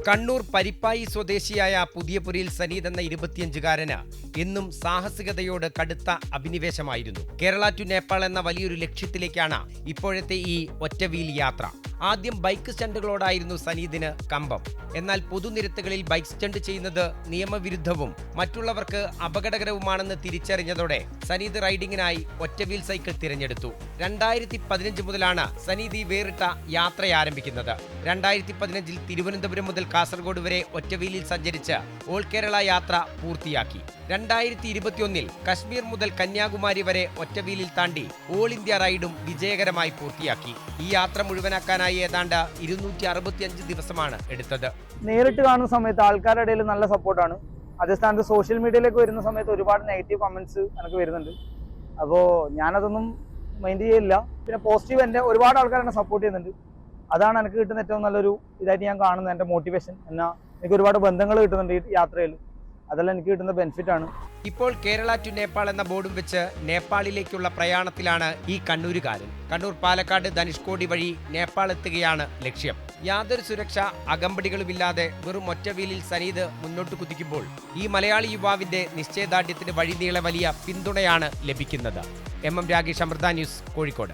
കണ്ണൂർ പരിപ്പായി സ്വദേശിയായ പുതിയപുരയിൽ സനീദ് എന്ന 25-കാരന് എന്നും സാഹസികതയോട് കടുത്ത അഭിനിവേശമായിരുന്നു. കേരള ടു നേപ്പാൾ എന്ന വലിയൊരു ലക്ഷ്യത്തിലേക്കാണ് ഇപ്പോഴത്തെ ഈ ഒറ്റവീൽ യാത്ര. ആദ്യം ബൈക്ക് സ്റ്റണ്ടുകളോടായിരുന്നു സനീദിന് കമ്പം. എന്നാൽ പൊതുനിരത്തുകളിൽ ബൈക്ക് സ്റ്റണ്ട് ചെയ്യുന്നത് നിയമവിരുദ്ധവും മറ്റുള്ളവർക്ക് അപകടകരവുമാണെന്ന് തിരിച്ചറിഞ്ഞതോടെ സനീദ് റൈഡിങ്ങിനായി ഒറ്റവീൽ സൈക്കിൾ തിരഞ്ഞെടുത്തു. 2015 മുതലാണ് സനീദ് ഈ വേറിട്ട യാത്ര ആരംഭിക്കുന്നത്. 2015 തിരുവനന്തപുരം മുതൽ കാസർഗോഡ് വരെ ഒറ്റവീലിൽ സഞ്ചരിച്ച് ഓൾ കേരള യാത്ര പൂർത്തിയാക്കി. 2021 കശ്മീർ മുതൽ കന്യാകുമാരി വരെ ഒറ്റവീലിൽ താണ്ടി ഓൾ ഇന്ത്യ റൈഡും വിജയകരമായി പൂർത്തിയാക്കി. ഈ യാത്ര മുഴുവനാക്കാനായി ഏതാണ്ട് 265 ദിവസമാണ് എടുത്തത്. നേരിട്ട് കാണുന്ന സമയത്ത് ആൾക്കാരുടെ ഇടയിൽ നല്ല സപ്പോർട്ടാണ്. അതേ സ്ഥാനത്ത് സോഷ്യൽ മീഡിയയിലേക്ക് വരുന്ന സമയത്ത് ഒരുപാട് നെഗറ്റീവ് കമന്റ്സ് എനിക്ക് വരുന്നുണ്ട്. അപ്പോൾ ഞാനതൊന്നും മൈൻഡ് ചെയ്യില്ല. പിന്നെ പോസിറ്റീവ് എൻ്റെ ഒരുപാട് ആൾക്കാർ എന്നെ സപ്പോർട്ട് ചെയ്യുന്നുണ്ട്. അതാണ് എനിക്ക് കിട്ടുന്ന ഏറ്റവും നല്ലൊരു ഇതായിട്ട് ഞാൻ കാണുന്നത്. എൻ്റെ മോട്ടിവേഷൻ എന്നാൽ എനിക്ക് ഒരുപാട് ബന്ധങ്ങൾ കിട്ടുന്നുണ്ട് ഈ യാത്രയിൽ. അതെല്ലാം എനിക്ക് കിട്ടുന്ന ബെനിഫിറ്റ് ആണ്. ഇപ്പോൾ കേരള ടു നേപ്പാൾ എന്ന ബോർഡും വെച്ച് നേപ്പാളിലേക്കുള്ള പ്രയാണത്തിലാണ് ഈ കണ്ണൂരുകാരൻ. കണ്ണൂർ പാലക്കാട് ധനുഷ്കോടി വഴി നേപ്പാൾ എത്തുകയാണ് ലക്ഷ്യം. യാതൊരു സുരക്ഷ അകമ്പടികളുമില്ലാതെ വെറും ഒറ്റവീലിൽ സനീദ് മുന്നോട്ട് കുതിക്കുമ്പോൾ ഈ മലയാളി യുവാവിന്റെ നിശ്ചയദാർഢ്യത്തിന് വഴിനീളെ വലിയ പിന്തുണയാണ് ലഭിക്കുന്നത്. MM Ragesh, Amrita news, Kozhikode.